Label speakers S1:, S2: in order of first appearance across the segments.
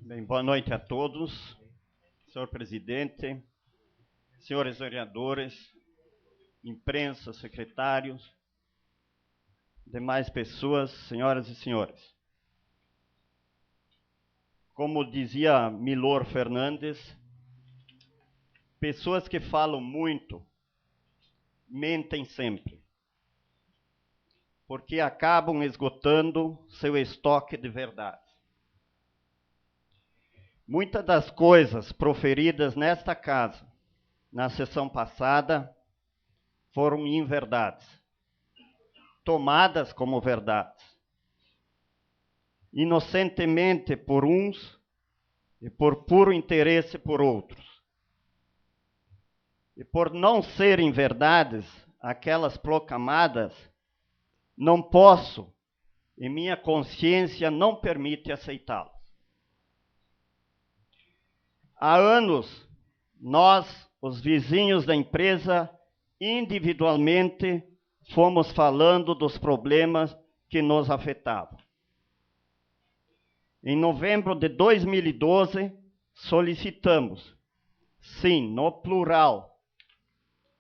S1: Bem, boa noite a todos, senhor presidente, senhores vereadores, imprensa, secretários, demais pessoas, senhoras e senhores. Como dizia Milor Fernandes, pessoas que falam muito mentem sempre, porque acabam esgotando seu estoque de verdade. Muitas das coisas proferidas nesta casa, na sessão passada, foram inverdades, tomadas como verdades, inocentemente por uns e por puro interesse por outros. E por não serem verdades, aquelas proclamadas, não posso, e minha consciência não permite aceitá-las. Há anos, nós, os vizinhos da empresa, individualmente, fomos falando dos problemas que nos afetavam. Em novembro de 2012, solicitamos, sim, no plural,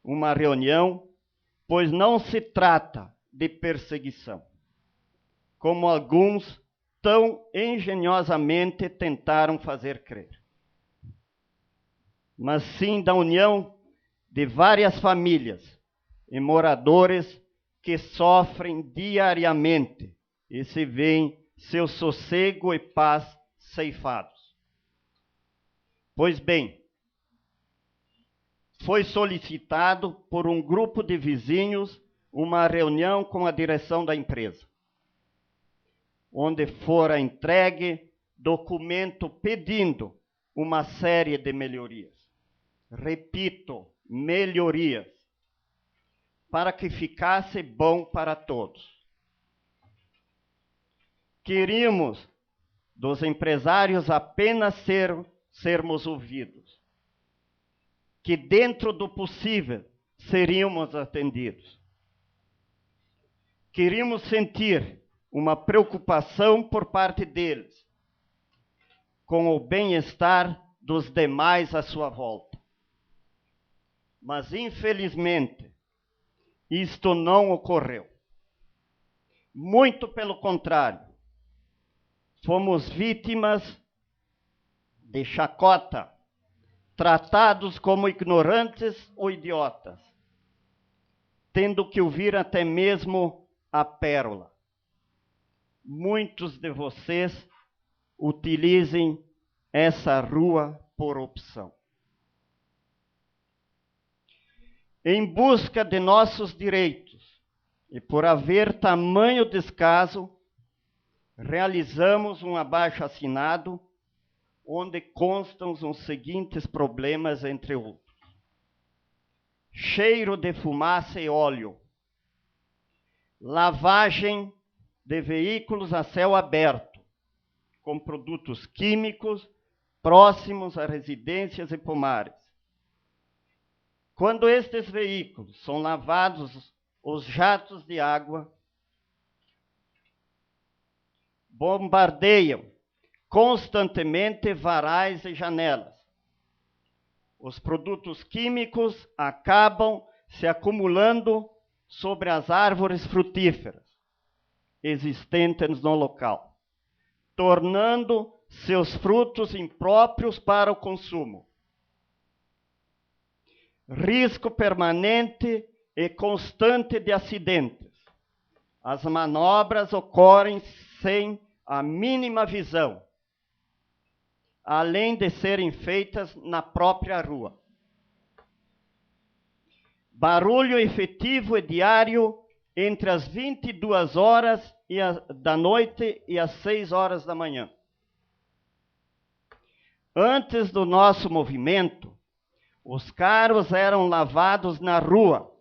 S1: uma reunião, pois não se trata de perseguição, como alguns tão engenhosamente tentaram fazer crer, mas sim da união de várias famílias e moradores que sofrem diariamente e se veem seu sossego e paz ceifados. Pois bem, foi solicitado por um grupo de vizinhos uma reunião com a direção da empresa, onde fora entregue documento pedindo uma série de melhorias. Repito, melhorias, para que ficasse bom para todos. Queríamos dos empresários apenas sermos ouvidos, que dentro do possível seríamos atendidos. Queríamos sentir uma preocupação por parte deles, com o bem-estar dos demais à sua volta. Mas, infelizmente, isto não ocorreu. Muito pelo contrário, fomos vítimas de chacota, tratados como ignorantes ou idiotas, tendo que ouvir até mesmo a pérola. Muitos de vocês utilizem essa rua por opção. Em busca de nossos direitos e por haver tamanho descaso, realizamos um abaixo-assinado onde constam os seguintes problemas, entre outros: cheiro de fumaça e óleo, lavagem de veículos a céu aberto, com produtos químicos próximos a residências e pomares. Quando estes veículos são lavados, os jatos de água bombardeiam constantemente varais e janelas. Os produtos químicos acabam se acumulando sobre as árvores frutíferas existentes no local, tornando seus frutos impróprios para o consumo. Risco permanente e constante de acidentes. As manobras ocorrem sem a mínima visão, além de serem feitas na própria rua. Barulho efetivo e diário entre as 22 horas da noite e as 6 horas da manhã. Antes do nosso movimento, os carros eram lavados na rua,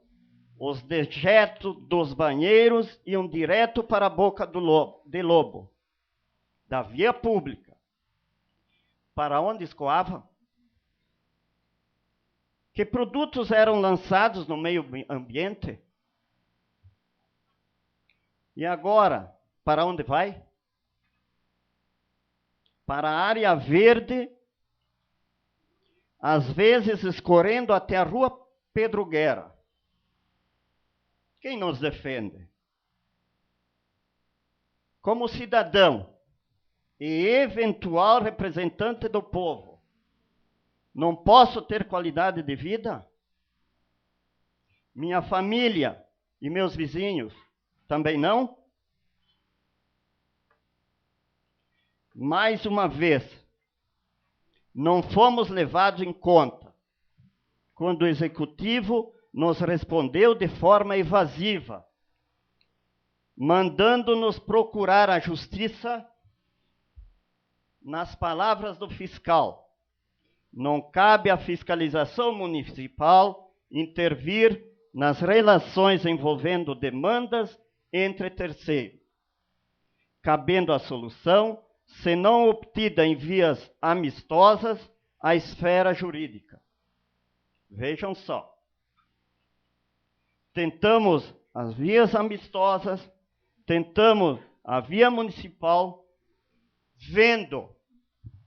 S1: os dejetos dos banheiros iam direto para a boca de lobo, da via pública. Para onde escoava? Que produtos eram lançados no meio ambiente? E agora, para onde vai? para a área verde, às vezes escorrendo até a rua Pedro Guerra. Quem nos defende? Como cidadão e eventual representante do povo, não posso ter qualidade de vida? Minha família e meus vizinhos também não? Mais uma vez, não fomos levados em conta quando o executivo nos respondeu de forma evasiva, mandando-nos procurar a justiça. Nas palavras do fiscal, não cabe à fiscalização municipal intervir nas relações envolvendo demandas entre terceiros, cabendo a solução, se não obtida em vias amistosas, à esfera jurídica. Vejam só. Tentamos as vias amistosas, tentamos a via municipal, vendo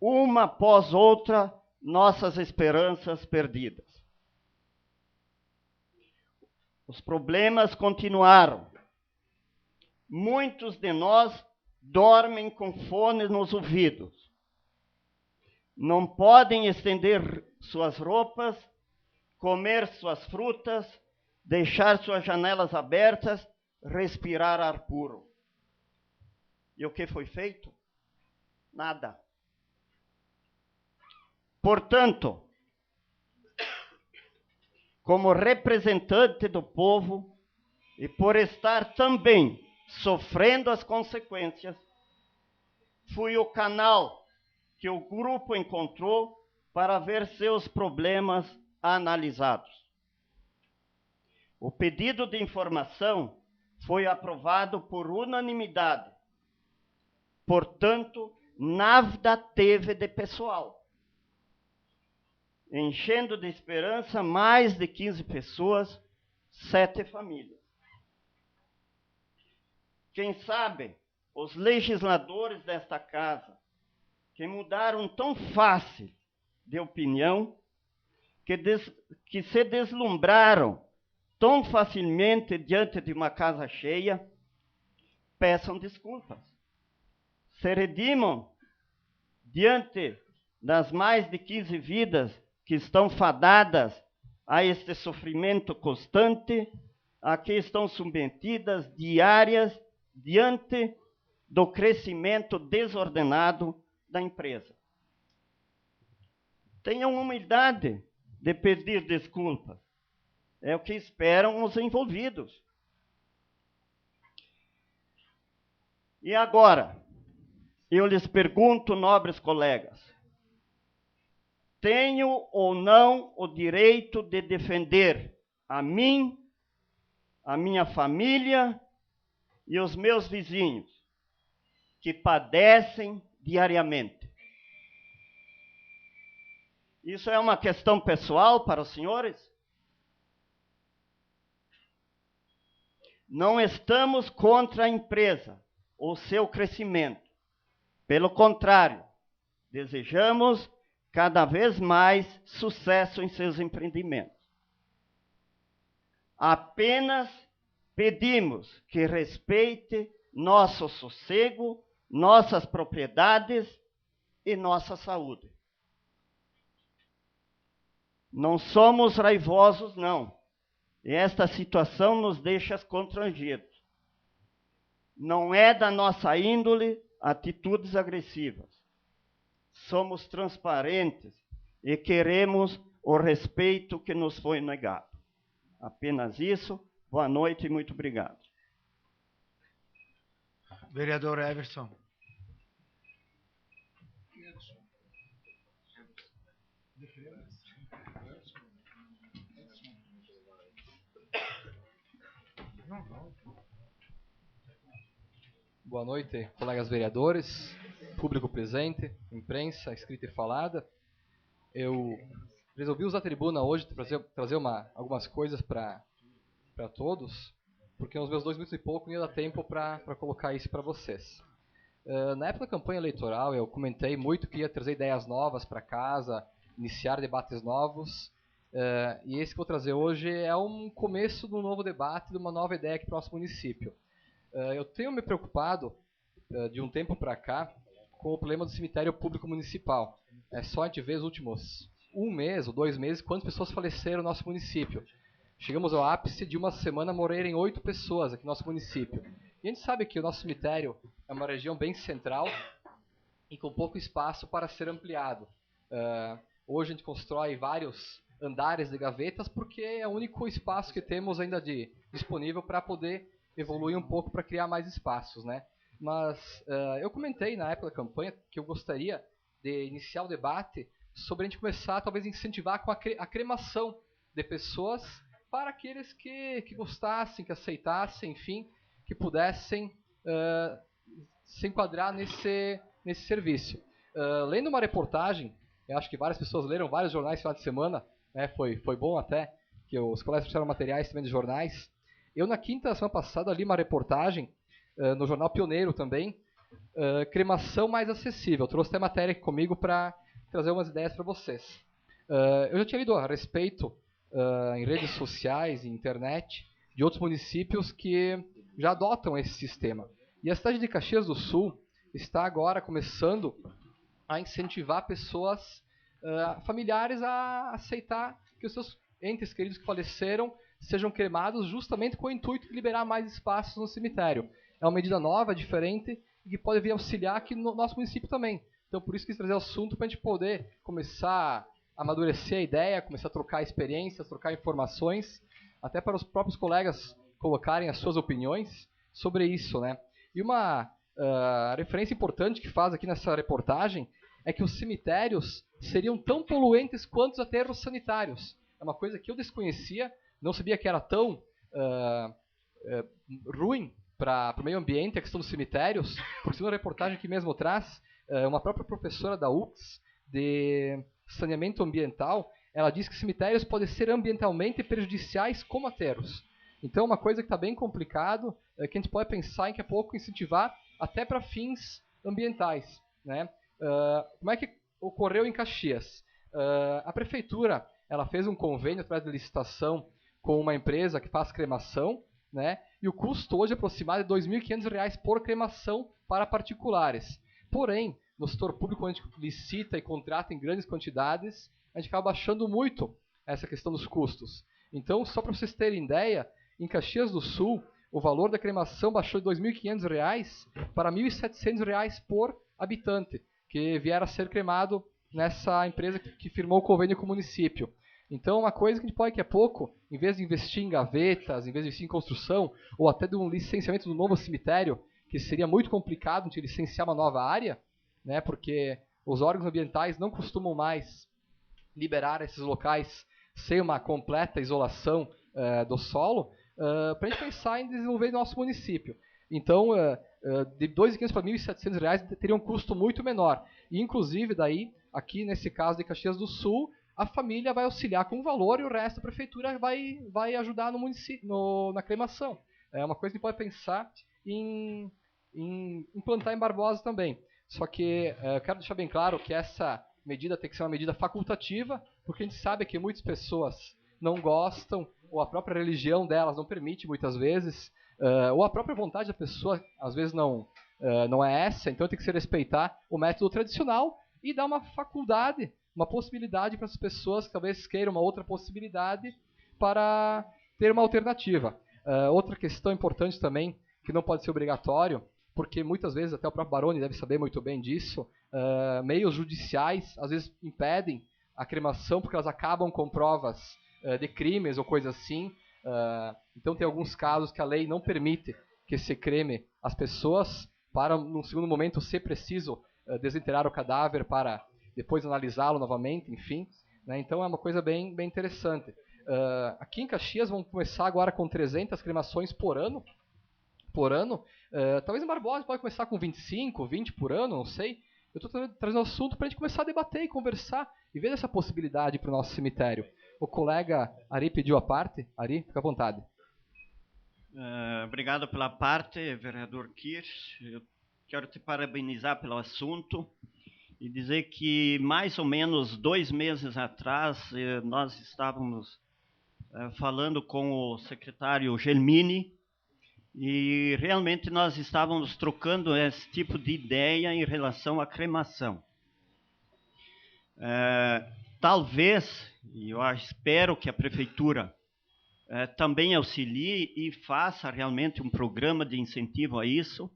S1: uma após outra nossas esperanças perdidas. Os problemas continuaram. Muitos de nós dormem com fones nos ouvidos. Não podem estender suas roupas, comer suas frutas, deixar suas janelas abertas, respirar ar puro. E o que foi feito? Nada. Portanto, como representante do povo, e por estar também sofrendo as consequências, fui o canal que o grupo encontrou para ver seus problemas analisados. O pedido de informação foi aprovado por unanimidade. Portanto, nada teve de pessoal. Enchendo de esperança mais de 15 pessoas, 7 famílias. Quem sabe os legisladores desta casa, que mudaram tão fácil de opinião, que se deslumbraram tão facilmente diante de uma casa cheia, peçam desculpas. Se redimam diante das mais de 15 vidas que estão fadadas a este sofrimento constante, a que estão submetidas diárias diante do crescimento desordenado da empresa. Tenham humildade de pedir desculpas. É o que esperam os envolvidos. E agora, eu lhes pergunto, nobres colegas, tenho ou não o direito de defender a mim, a minha família e os meus vizinhos, que padecem diariamente? Isso é uma questão pessoal para os senhores? Não estamos contra a empresa ou seu crescimento. Pelo contrário, desejamos cada vez mais sucesso em seus empreendimentos. Apenas pedimos que respeite nosso sossego, nossas propriedades e nossa saúde. Não somos raivosos, não. E esta situação nos deixa constrangidos. Não é da nossa índole atitudes agressivas. Somos transparentes e queremos o respeito que nos foi negado. Apenas isso. Boa noite e muito obrigado.
S2: Vereador Everson.
S3: Boa noite, colegas vereadores, público presente, imprensa, escrita e falada. Eu resolvi usar a tribuna hoje para trazer algumas coisas para todos, porque nos meus 2 minutos e pouco não ia dar tempo para colocar isso para vocês. Na época da campanha eleitoral, eu comentei muito que ia trazer ideias novas para casa, iniciar debates novos. E esse que eu vou trazer hoje é um começo de um novo debate, de uma nova ideia aqui para o nosso município. Eu tenho me preocupado, de um tempo para cá, com o problema do cemitério público municipal. É só a gente ver os últimos 1 mês ou 2 meses quantas pessoas faleceram no nosso município. Chegamos ao ápice de uma semana morrerem 8 pessoas aqui no nosso município. E a gente sabe que o nosso cemitério é uma região bem central e com pouco espaço para ser ampliado. Hoje a gente constrói vários andares de gavetas porque é o único espaço que temos ainda disponível para poder evoluir um pouco para criar mais espaços, né? Mas eu comentei na época da campanha que eu gostaria de iniciar o debate sobre a gente começar talvez a incentivar com a cremação de pessoas para aqueles que gostassem, que aceitassem, enfim, que pudessem se enquadrar nesse serviço. Lendo uma reportagem, eu acho que várias pessoas leram vários jornais no final de semana, né, foi bom até, que os colegas trouxeram materiais também de jornais. Eu, na quinta semana passada, li uma reportagem no jornal Pioneiro também, cremação mais acessível. Eu trouxe até matéria aqui comigo para trazer umas ideias para vocês. Eu já tinha lido a respeito em redes sociais e internet de outros municípios que já adotam esse sistema. E a cidade de Caxias do Sul está agora começando a incentivar pessoas familiares a aceitar que os seus entes queridos que faleceram sejam cremados justamente com o intuito de liberar mais espaços no cemitério. É uma medida nova, diferente, e que pode vir auxiliar aqui no nosso município também. Então, por isso quis trazer o assunto para a gente poder começar a amadurecer a ideia, começar a trocar experiências, trocar informações, até para os próprios colegas colocarem as suas opiniões sobre isso, né? E uma referência importante que faz aqui nessa reportagem é que os cemitérios seriam tão poluentes quanto os aterros sanitários. É uma coisa que eu desconhecia, não sabia que era tão ruim para o meio ambiente a questão dos cemitérios, porque segundo a reportagem que mesmo traz, uma própria professora da UX de saneamento ambiental, ela diz que cemitérios podem ser ambientalmente prejudiciais como aterros. Então, uma coisa que está bem complicado, que a gente pode pensar em daqui a pouco incentivar até para fins ambientais, né? Como é que ocorreu em Caxias? A prefeitura ela fez um convênio através de licitação com uma empresa que faz cremação, né? E o custo hoje é aproximado de R$ 2.500 por cremação para particulares. Porém, no setor público, quando a gente licita e contrata em grandes quantidades, a gente acaba baixando muito essa questão dos custos. Então, só para vocês terem ideia, em Caxias do Sul, o valor da cremação baixou de R$ 2.500 para R$ 1.700 por habitante, que vier a ser cremado nessa empresa que firmou o convênio com o município. Então, uma coisa que a gente pode, daqui a pouco, em vez de investir em gavetas, em vez de investir em construção, ou até de um licenciamento do novo cemitério, que seria muito complicado de licenciar uma nova área, né, porque os órgãos ambientais não costumam mais liberar esses locais sem uma completa isolação do solo, para a gente pensar em desenvolver nosso município. Então, de R$ 2.500 para R$ 1.700 teria um custo muito menor. E, inclusive, daí, aqui nesse caso de Caxias do Sul, a família vai auxiliar com o valor e o resto a prefeitura vai ajudar no município, na cremação. É uma coisa que pode pensar em implantar em Barbosa também. Só que eu quero deixar bem claro que essa medida tem que ser uma medida facultativa, porque a gente sabe que muitas pessoas não gostam, ou a própria religião delas não permite muitas vezes, ou a própria vontade da pessoa às vezes não é essa, então tem que se respeitar o método tradicional e dar uma faculdade, uma possibilidade para as pessoas que talvez queiram uma outra possibilidade para ter uma alternativa. Outra questão importante também, que não pode ser obrigatório, porque muitas vezes, até o próprio Baroni deve saber muito bem disso, meios judiciais às vezes impedem a cremação porque elas acabam com provas de crimes ou coisa assim. Então tem alguns casos que a lei não permite que se creme as pessoas para, no segundo momento, ser preciso desenterrar o cadáver para depois analisá-lo novamente, enfim. Né? Então é uma coisa bem interessante. Aqui em Caxias vão começar agora com 300 cremações por ano. Talvez em Barbosa pode começar com 25, 20 por ano, não sei. Eu estou trazendo o assunto para a gente começar a debater e conversar e ver essa possibilidade para o nosso cemitério. O colega Ari pediu a parte. Ari, fica à vontade.
S1: Obrigado pela parte, vereador Kirsch. Eu quero te parabenizar pelo assunto e dizer que mais ou menos 2 meses atrás nós estávamos falando com o secretário Gelmini e realmente nós estávamos trocando esse tipo de ideia em relação à cremação. Talvez, e eu espero que a prefeitura também auxilie e faça realmente um programa de incentivo a isso,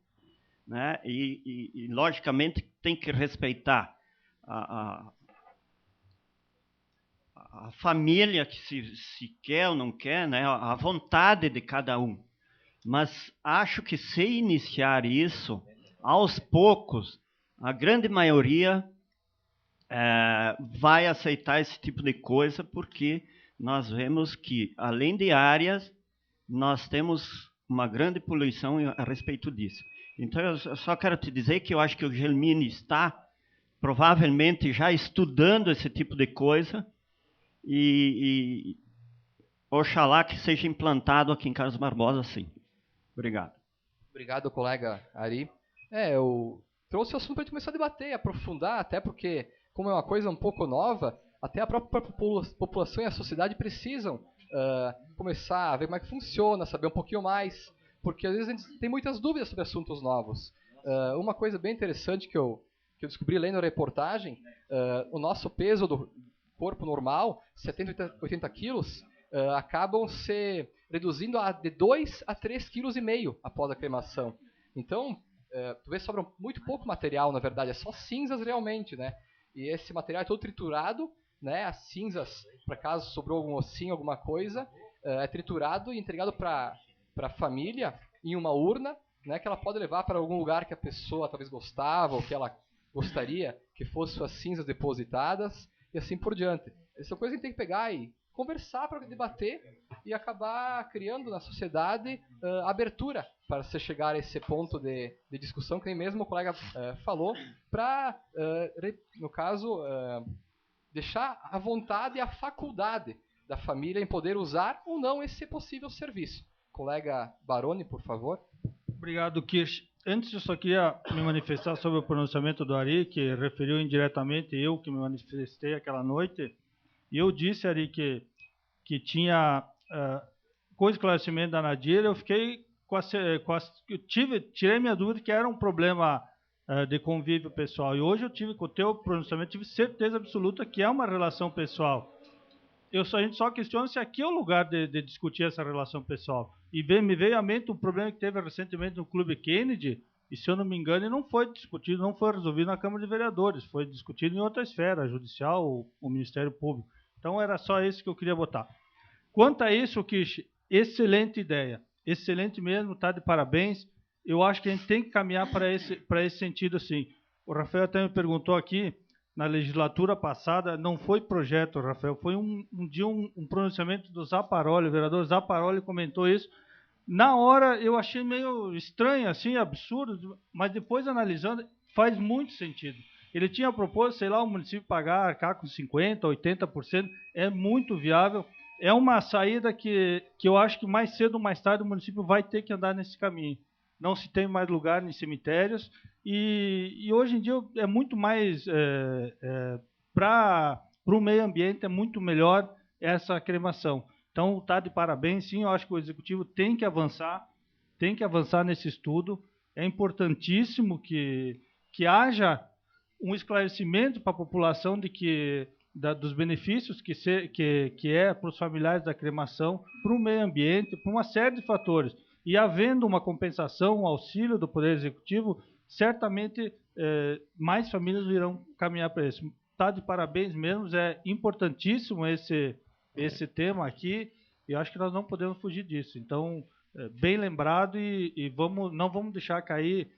S1: né? E logicamente tem que respeitar a família que se quer ou não quer, né? A vontade de cada um. Mas acho que se iniciar isso, aos poucos, a grande maioria vai aceitar esse tipo de coisa, porque nós vemos que, além de áreas, nós temos uma grande poluição a respeito disso. Então, eu só quero te dizer que eu acho que o Gelmini está, provavelmente, já estudando esse tipo de coisa e oxalá que seja implantado aqui em Carlos Barbosa, sim. Obrigado.
S3: Obrigado, colega Ari. Eu trouxe o assunto para a gente começar a debater, aprofundar, até porque, como é uma coisa um pouco nova, até a própria população e a sociedade precisam começar a ver como é que funciona, saber um pouquinho mais, porque às vezes a gente tem muitas dúvidas sobre assuntos novos. Uma coisa bem interessante que eu descobri lendo a reportagem, o nosso peso do corpo normal, 70, 80 quilos, acabam se reduzindo de 2 a 3,5 kg após a cremação. Então, tu vê que sobra muito pouco material, na verdade, é só cinzas realmente, né? E esse material é todo triturado, né? As cinzas, para caso sobrou algum ossinho, alguma coisa, é triturado e entregado para a família em uma urna, né? Que ela pode levar para algum lugar que a pessoa talvez gostava ou que ela gostaria que fosse suas cinzas depositadas e assim por diante. Essa coisa a gente tem que pegar e conversar para debater e acabar criando na sociedade abertura para se chegar a esse ponto de discussão que nem mesmo o colega falou, para, no caso, deixar a vontade e a faculdade da família em poder usar ou não esse possível serviço. Colega Baroni, por favor.
S2: Obrigado, Kirsch. Antes eu só queria me manifestar sobre o pronunciamento do Ari, que referiu indiretamente eu que me manifestei aquela noite. E eu disse, Ari, que tinha com o esclarecimento da Nadir, eu fiquei tirei minha dúvida que era um problema de convívio pessoal. E hoje eu tive, com o teu pronunciamento, tive certeza absoluta que é uma relação pessoal. A gente só questiona se aqui é o lugar de discutir essa relação pessoal. E me veio à mente um problema que teve recentemente no Clube Kennedy, e se eu não me engano, não foi discutido, não foi resolvido na Câmara de Vereadores, foi discutido em outra esfera, judicial, o Ministério Público. Então era só isso que eu queria botar. Quanto a isso, Kish, excelente ideia, excelente mesmo, tá de parabéns. Eu acho que a gente tem que caminhar para esse sentido, sim. O Rafael até me perguntou aqui, na legislatura passada, não foi projeto, Rafael, foi um dia um pronunciamento do Zaparoli, o vereador Zaparoli comentou isso. Na hora eu achei meio estranho, assim, absurdo, mas depois analisando, faz muito sentido. Ele tinha proposto, sei lá, o município pagar, arcar com 50%, 80%, é muito viável. É uma saída que eu acho que mais cedo ou mais tarde o município vai ter que andar nesse caminho. Não se tem mais lugar em cemitérios e hoje em dia é muito mais para o meio ambiente, é muito melhor essa cremação. Então, está de parabéns, sim, eu acho que o Executivo tem que avançar nesse estudo. É importantíssimo que haja um esclarecimento para a população dos benefícios que é para os familiares da cremação, para o meio ambiente, para uma série de fatores. E havendo uma compensação, um auxílio do Poder Executivo, certamente mais famílias irão caminhar para isso. Está de parabéns mesmo, é importantíssimo esse tema aqui, e acho que nós não podemos fugir disso. Então, bem lembrado e não vamos deixar cair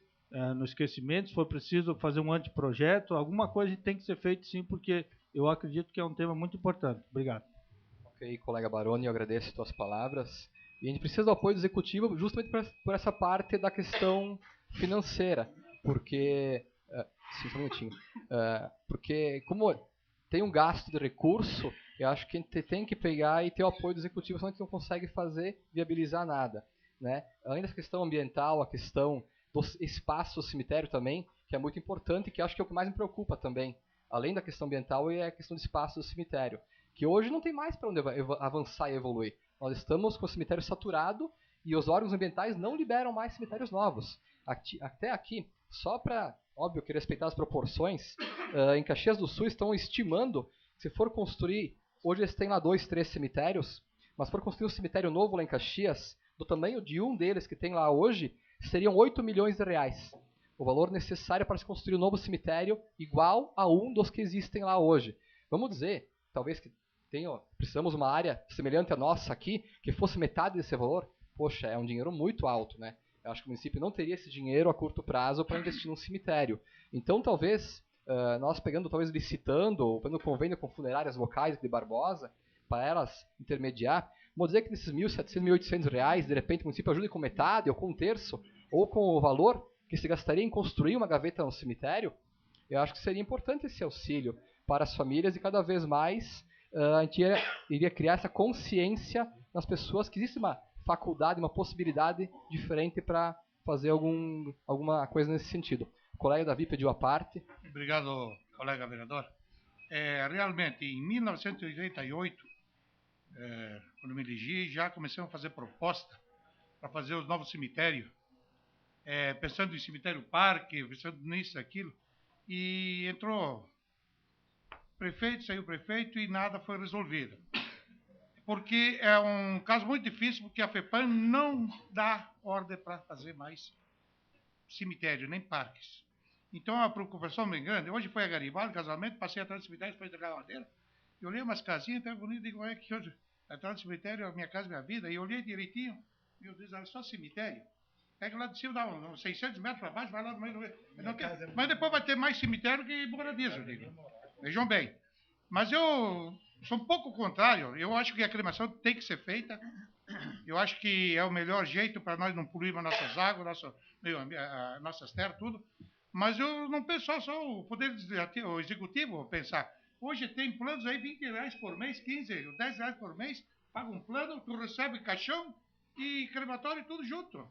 S2: no esquecimento. Se for preciso fazer um anteprojeto, alguma coisa tem que ser feita sim, porque eu acredito que é um tema muito importante. Obrigado.
S3: Ok, colega Baroni, eu agradeço as tuas palavras. E a gente precisa do apoio do Executivo justamente por essa parte da questão financeira, porque... só um minutinho. Porque como tem um gasto de recurso, eu acho que a gente tem que pegar e ter o apoio do Executivo, senão a gente não consegue viabilizar nada, né? Além dessa questão ambiental, a questão do espaço do cemitério também, que é muito importante, que acho que é o que mais me preocupa também, além da questão ambiental, é a questão do espaço do cemitério, que hoje não tem mais para onde avançar e evoluir. Nós estamos com o cemitério saturado e os órgãos ambientais não liberam mais cemitérios novos. Até aqui, só para, óbvio, que respeitar as proporções, em Caxias do Sul estão estimando que se for construir, hoje eles têm lá 2, 3 cemitérios, mas se for construir um cemitério novo lá em Caxias, do tamanho de um deles que tem lá hoje, seriam 8 milhões de reais. O valor necessário para se construir um novo cemitério igual a um dos que existem lá hoje. Vamos dizer, talvez que precisamos de uma área semelhante à nossa aqui, que fosse metade desse valor. Poxa, é um dinheiro muito alto, né? Eu acho que o município não teria esse dinheiro a curto prazo para investir num cemitério. Então, talvez, nós talvez licitando, ou pegando convênio com funerárias locais de Barbosa, para elas intermediar, vamos dizer que desses R$ 1.700, R$ 1.800, de repente o município ajude com metade, ou com um terço, ou com o valor que se gastaria em construir uma gaveta no cemitério, eu acho que seria importante esse auxílio para as famílias e cada vez mais a gente iria criar essa consciência nas pessoas que existe uma faculdade, uma possibilidade diferente para fazer alguma coisa nesse sentido. O colega Davi pediu a parte.
S4: Obrigado, colega vereador. Realmente, em 1988, quando me elegi, já começamos a fazer proposta para fazer os novos cemitérios, pensando em cemitério parque, pensando nisso, aquilo, e entrou prefeito, saiu o prefeito e nada foi resolvido. Porque é um caso muito difícil, porque a FEPAM não dá ordem para fazer mais cemitério, nem parques. Então a preocupação bem grande. Hoje foi a Garibaldi, casamento, passei atrás do cemitério, foi entregar a madeira, e olhei umas casinhas até bonitas, digo, olha que hoje, atrás do cemitério, a minha casa, minha vida, e olhei direitinho, meu Deus, era só cemitério. É que lá de cima dá uns 600 metros para baixo, vai lá no meio do... Mas depois vai ter mais cemitério que moradias, eu digo. Vejam bem. Mas eu sou um pouco contrário. Eu acho que a cremação tem que ser feita. Eu acho que é o melhor jeito para nós não poluirmos nossas águas, nossas terras, tudo. Mas eu não penso só o Poder Executivo pensar. Hoje tem planos aí, R$20 por mês, 15, R$10 por mês, paga um plano, tu recebe caixão e crematório e tudo junto.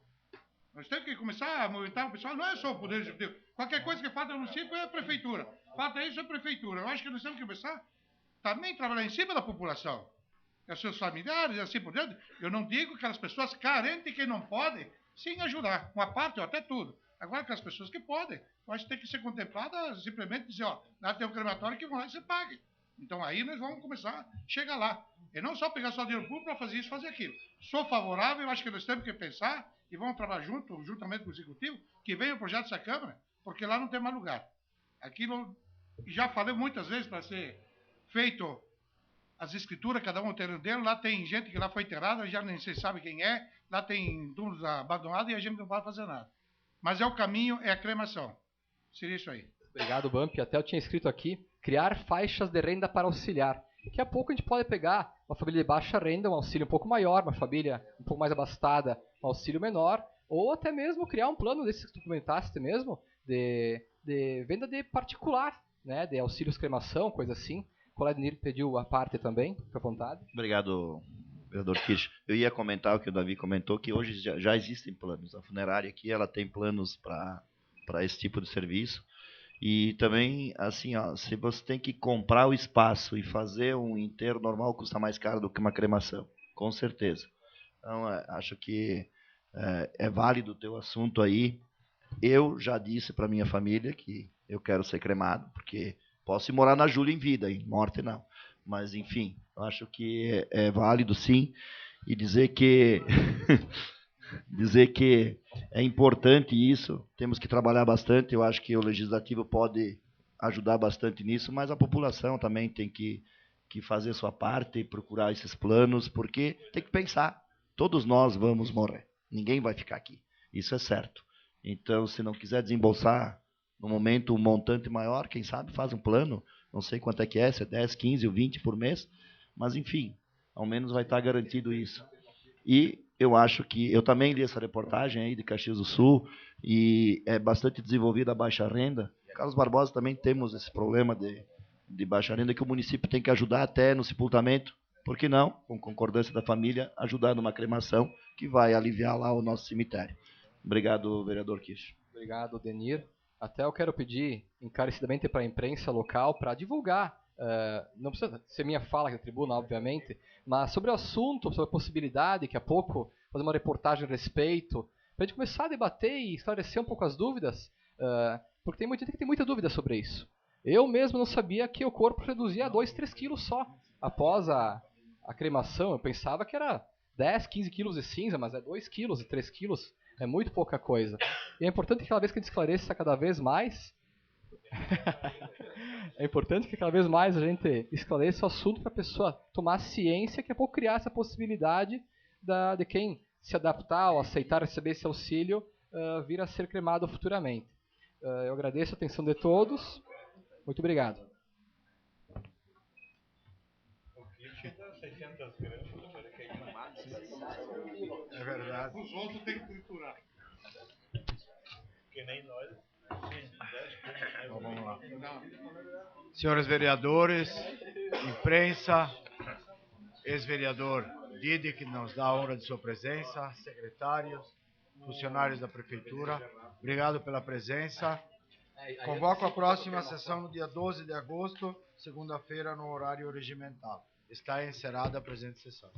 S4: Nós temos que começar a movimentar o pessoal, não é só o Poder Executivo. Qualquer coisa que falta no município é a prefeitura. Falta isso é a prefeitura. Eu acho que nós temos que começar também a trabalhar em cima da população. Os seus familiares, assim por diante. Eu não digo que as pessoas carentes que não podem, sim ajudar. Uma parte ou até tudo. Agora que as pessoas que podem, eu acho que tem que ser contemplada simplesmente dizer, ó, lá tem um crematório que vão lá e você pague. Então aí nós vamos começar a chegar lá. E não só pegar só dinheiro público para fazer isso, fazer aquilo. Sou favorável, eu acho que nós temos que pensar e vamos trabalhar juntamente com o Executivo, que venha o projeto dessa Câmara, porque lá não tem mais lugar. Aquilo, já falei muitas vezes para ser feito as escrituras, cada um tem dele, lá tem gente que lá foi enterrada, já nem se sabe quem é, lá tem túmulos abandonados e a gente não pode fazer nada. Mas é o caminho, é a cremação. Seria isso aí.
S3: Obrigado, Bump. Até eu tinha escrito aqui, criar faixas de renda para auxiliar. Daqui a pouco a gente pode pegar uma família de baixa renda, um auxílio um pouco maior, uma família um pouco mais abastada, um auxílio menor, ou até mesmo criar um plano desses que tu comentaste mesmo, de venda de particular, né, de auxílios cremação, coisa assim. O colega Nir pediu a parte também, fica à vontade.
S5: Obrigado, vereador Kirsch. Eu ia comentar o que o Davi comentou, que hoje já existem planos. A funerária aqui ela tem planos para esse tipo de serviço. E também, assim, ó, se você tem que comprar o espaço e fazer um enterro normal, custa mais caro do que uma cremação, com certeza. Então, acho que é válido o teu assunto aí. Eu já disse para minha família que eu quero ser cremado, porque posso ir morar na Júlia em vida, em morte não. Mas, enfim, eu acho que é válido sim. E dizer que... dizer que é importante isso, temos que trabalhar bastante, eu acho que o Legislativo pode ajudar bastante nisso, mas a população também tem que fazer sua parte e procurar esses planos, porque tem que pensar, todos nós vamos morrer, ninguém vai ficar aqui, isso é certo. Então, se não quiser desembolsar no momento um montante maior, quem sabe faz um plano, não sei quanto é que é, se é 10, 15 ou 20 por mês, mas enfim, ao menos vai estar garantido isso. E eu acho que, eu também li essa reportagem aí de Caxias do Sul, e é bastante desenvolvida a baixa renda. Carlos Barbosa também temos esse problema de baixa renda, que o município tem que ajudar até no sepultamento, por que não, com concordância da família, ajudar numa cremação, que vai aliviar lá o nosso cemitério. Obrigado, vereador Kish.
S3: Obrigado, Denir. Até eu quero pedir encarecidamente para a imprensa local para divulgar, não precisa ser minha fala aqui na tribuna, obviamente, mas sobre o assunto, sobre a possibilidade, daqui a pouco, fazer uma reportagem a respeito, para a gente começar a debater e esclarecer um pouco as dúvidas, porque tem muita gente que tem muita dúvida sobre isso. Eu mesmo não sabia que o corpo reduzia a 2, 3 quilos só após a cremação. Eu pensava que era 10, 15 quilos de cinza, mas é 2 quilos e 3 quilos. É muito pouca coisa. E é importante que cada vez que a gente esclareça cada vez mais... é importante que cada vez mais a gente esclareça o assunto para a pessoa tomar ciência e daqui a pouco criar essa possibilidade de quem se adaptar ou aceitar receber esse auxílio vir a ser cremado futuramente. Eu agradeço a atenção de todos. Muito obrigado.
S6: É verdade.
S4: Os outros tem que triturar.
S6: Que nem nós. Então, vamos lá. Senhores vereadores, imprensa, ex-vereador Didi, que nos dá a honra de sua presença, secretários, funcionários da prefeitura, obrigado pela presença. Convoco a próxima sessão no dia 12 de agosto, segunda-feira, no horário regimental. Está encerrada a presente sessão.